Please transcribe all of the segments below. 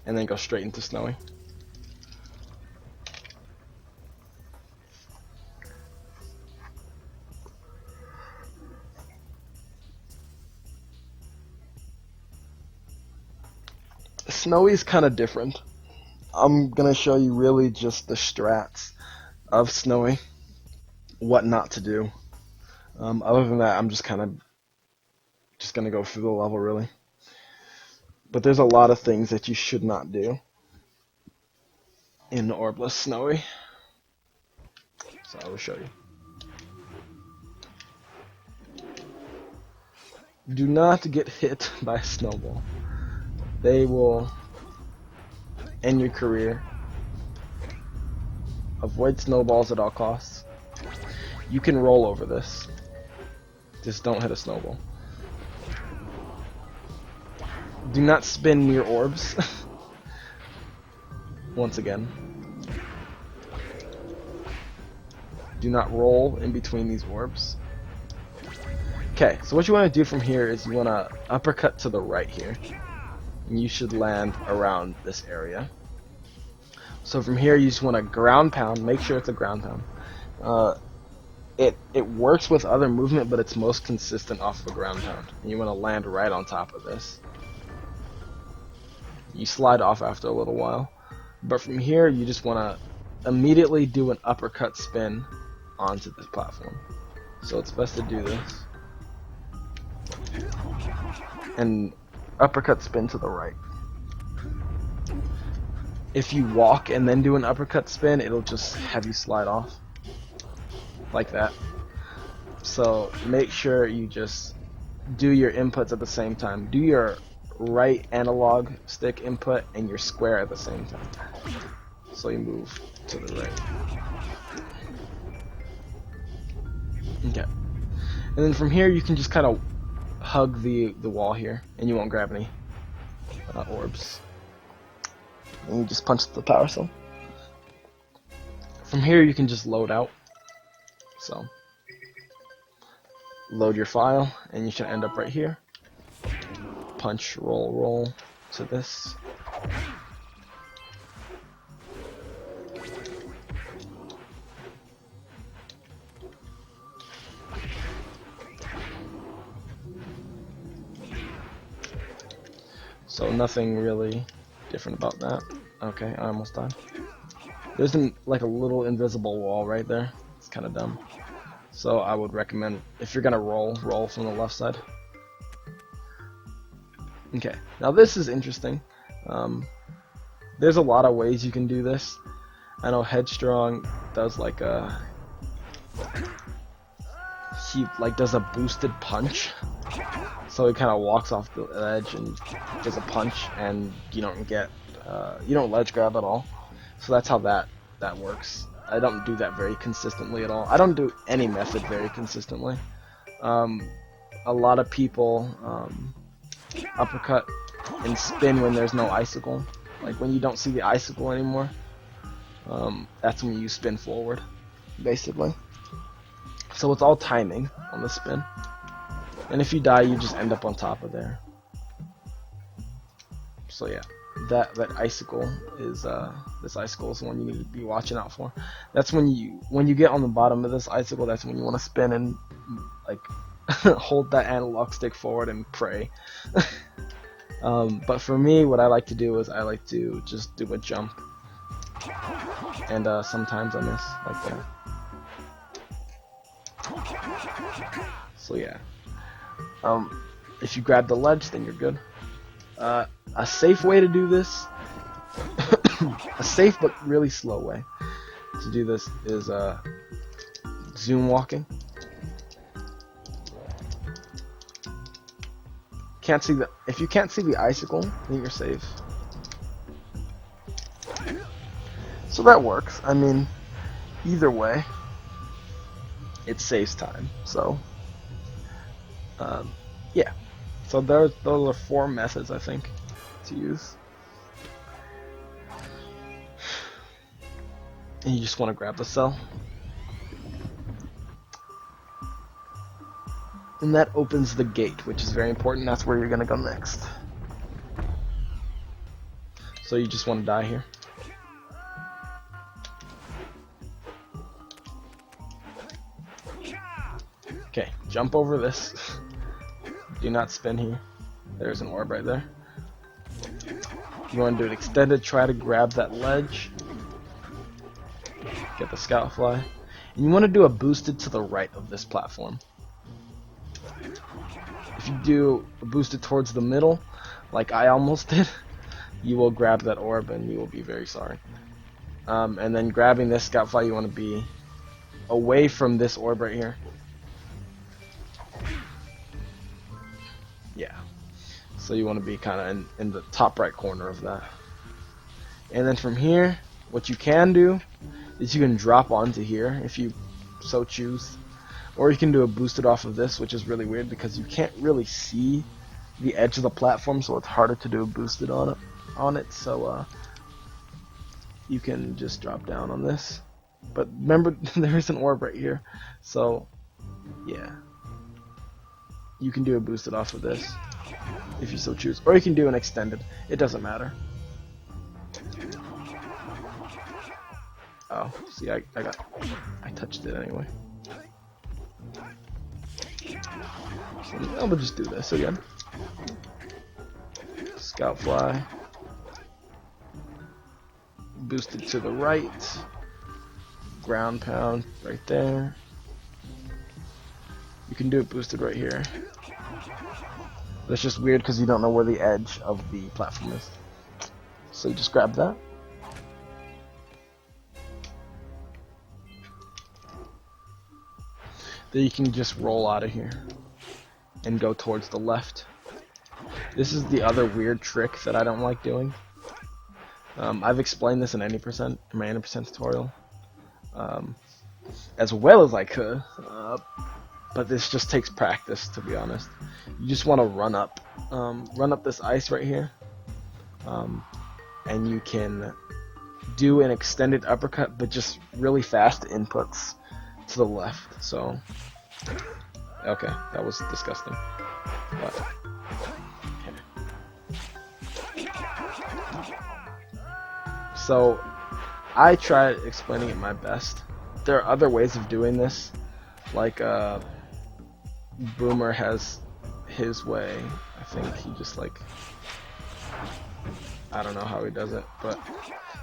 and then go straight into Snowy. Snowy's kind of different. I'm gonna show you really just the strats of Snowy, what not to do. Other than that, I'm just gonna go through the level really. But there's a lot of things that you should not do in Orbless Snowy. So I will show you. Do not get hit by a snowball. They will end your career. Avoid snowballs at all costs. You can roll over this. Just don't hit a snowball. Do not spin near orbs. Once again. Do not roll in between these orbs. Okay, so what you want to do from here is you want to uppercut to the right here. And you should land around this area. So from here you just want to ground pound. Make sure it's a ground pound. It works with other movement, but it's most consistent off of a ground pound. And you want to land right on top of this. You slide off after a little while. But from here you just want to immediately do an uppercut spin onto this platform. So it's best to do this. And uppercut spin to the right. If you walk and then do an uppercut spin, it'll just have you slide off. Like that. So make sure you just do your inputs at the same time. Do your right analog stick input and your square at the same time. So you move to the right. Okay. And then from here you can just kind of hug the wall here, and you won't grab any orbs. And you just punch the power cell. From here you can just load out. So load your file, and you should end up right here. Punch, roll, roll to this. So nothing really different about that. Okay, I almost died. There's like a little invisible wall right there. It's kind of dumb. So I would recommend, if you're gonna roll from the left side. Okay, now this is interesting. There's a lot of ways you can do this. I know Headstrong does like he does a boosted punch. So he kind of walks off the edge and does a punch, and you don't ledge grab at all. So that's how that works. I don't do that very consistently at all. I don't do any method very consistently. A lot of people uppercut and spin when there's no icicle. Like when you don't see the icicle anymore, that's when you spin forward, basically. So it's all timing on the spin. And if you die, you just end up on top of there. So yeah, that icicle is this icicle is the one you need to be watching out for. That's when you get on the bottom of this icicle. That's when you want to spin and like hold that analog stick forward and pray. But for me, what I like to do is I like to just do a jump, and sometimes I miss like that. So yeah. If you grab the ledge, then you're good. A safe way to do this, a safe but really slow way to do this is zoom walking. If you can't see the icicle, then you're safe. So that works. I mean, either way, it saves time. So. Yeah, so those are 4 methods I think to use, and you just want to grab the cell, and that opens the gate, which is very important. That's where you're gonna go next. So you just want to die here. Okay, jump over this. Do not spin here. There's an orb right there. You want to do an extended, try to grab that ledge. Get the scout fly. And you want to do a boosted to the right of this platform. If you do a boosted towards the middle, like I almost did, you will grab that orb and you will be very sorry. And then grabbing this scout fly, you want to be away from this orb right here. Yeah. So you want to be kind of in the top right corner of that. And then from here, what you can do is you can drop onto here if you so choose. Or you can do a boosted off of this, which is really weird because you can't really see the edge of the platform, so it's harder to do a boosted on it. So you can just drop down on this. But remember, there's an orb right here. So yeah. You can do a boosted off of this if you so choose. Or you can do an extended. It doesn't matter. Oh, see, I touched it anyway. So I'm gonna just do this again. Scout fly. Boosted to the right. Ground pound right there. You can do it boosted right here. That's just weird because you don't know where the edge of the platform is. So you just grab that. Then you can just roll out of here and go towards the left. This is the other weird trick that I don't like doing. I've explained this in my 80% tutorial as well as I could, but this just takes practice, to be honest. You just want to run up this ice right here, and you can do an extended uppercut, but just really fast inputs to the left. So, okay, that was disgusting. But, okay. So, I tried explaining it my best. There are other ways of doing this, like Boomer has his way. I think he just like, I don't know how he does it, but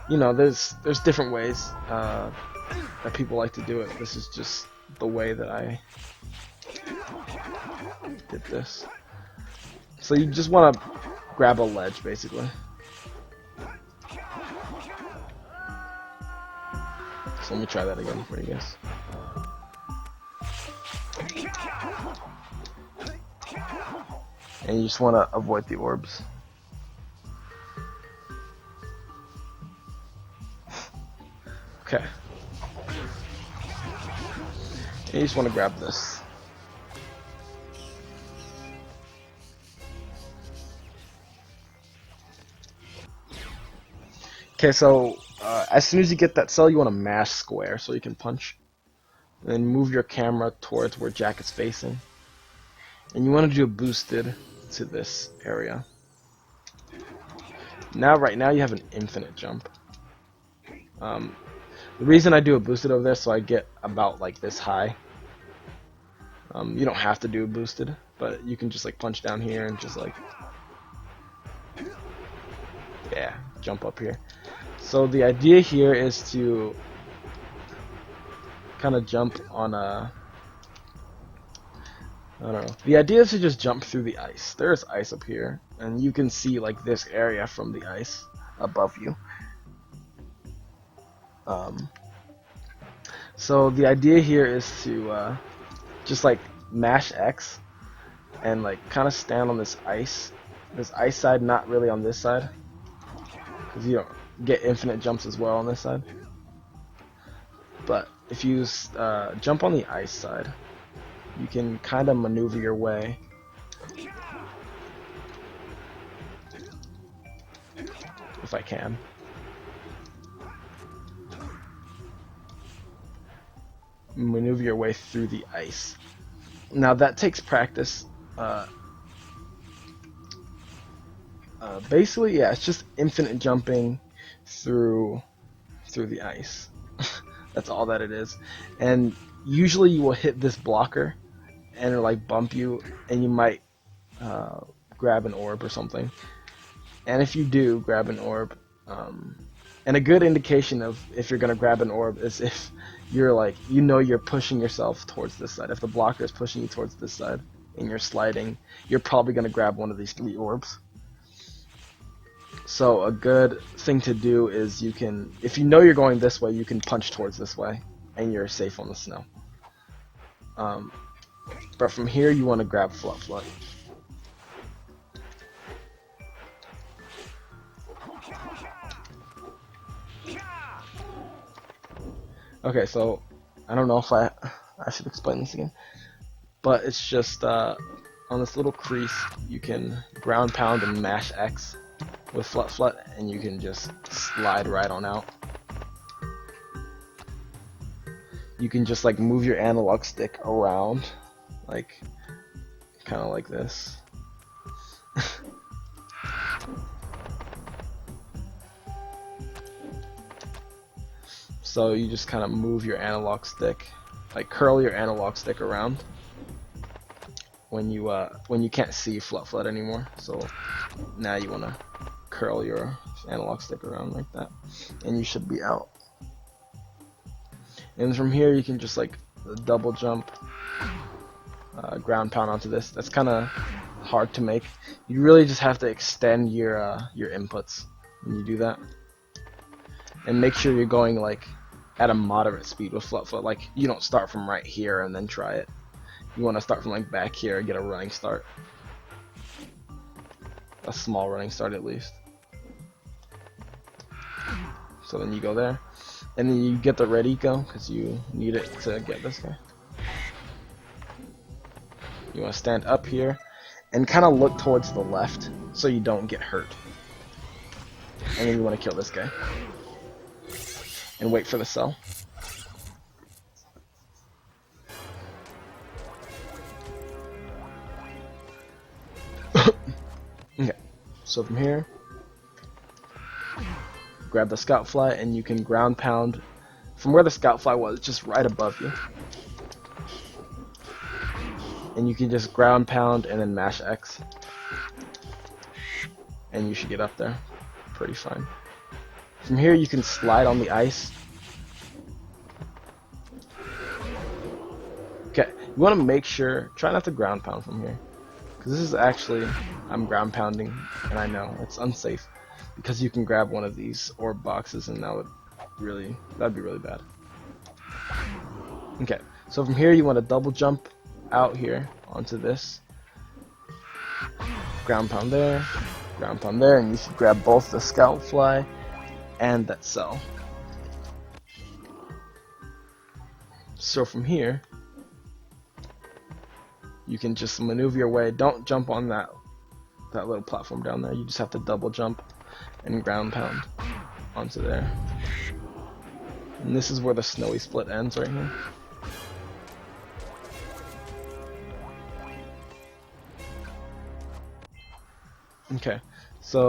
you know, there's different ways that people like to do it. This is just the way that I did this. So you just want to grab a ledge, basically. So let me try that again for you guys. And you just want to avoid the orbs. Okay. And you just want to grab this. Okay, so as soon as you get that cell, you want to mash square so you can punch. And then move your camera towards where Jack is facing. And you want to do a boosted to this area. Now, right now, you have an infinite jump. The reason I do a boosted over there so I get about like this high. You don't have to do a boosted, but you can just like punch down here and just like, yeah, jump up here. So the idea here is to kind of jump on a, I don't know. The idea is to just jump through the ice. There's ice up here, and you can see like this area from the ice above you. So the idea here is to just like mash X and like kind of stand on this ice side, not really on this side, because you don't get infinite jumps as well on this side. But if you jump on the ice side, you can kind of maneuver your way if I can. Maneuver your way through the ice. Now that takes practice. Basically, yeah, it's just infinite jumping through the ice. That's all that it is. And usually you will hit this blocker and it'll like bump you, and you might grab an orb or something. And if you do grab an orb, and a good indication of if you're gonna grab an orb is if you're like, you know, you're pushing yourself towards this side. If the blocker is pushing you towards this side and you're sliding, you're probably gonna grab one of these 3 orbs. So a good thing to do is you can, if you know you're going this way, you can punch towards this way, and you're safe on the snow. But from here, you want to grab Flut Flut. Okay, so I don't know if I should explain this again, but it's just on this little crease, you can ground pound and mash X with Flut Flut, and you can just slide right on out. You can just like move your analog stick around, like kind of like this. So you just kind of move your analog stick, like curl your analog stick around when you can't see Flut Flut anymore. So now you want to curl your analog stick around like that, and you should be out. And from here you can just like double jump, ground pound onto this. That's kind of hard to make. You really just have to extend your inputs when you do that, and make sure you're going like at a moderate speed with Flut Flut. Like, you don't start from right here and then try it. You want to start from like back here and get a running start, a small running start at least. So then you go there, and then you get the red eco because you need it to get this guy. You want to stand up here and kind of look towards the left so you don't get hurt. And then you want to kill this guy and wait for the cell. Okay, so from here, grab the scout fly, and you can ground pound from where the scout fly was, just right above you. And you can just ground pound and then mash X, and you should get up there pretty fine. From here you can slide on the ice. Okay, you want to make sure, try not to ground pound from here, because this is actually, I'm ground pounding, and I know it's unsafe, because you can grab one of these orb boxes, and that'd be really bad. Okay, so from here you want to double jump out here onto this, ground pound there, and you should grab both the scout fly and that cell. So from here, you can just maneuver your way. Don't jump on that little platform down there. You just have to double jump and ground pound onto there. And this is where the snowy split ends, right here. Okay, so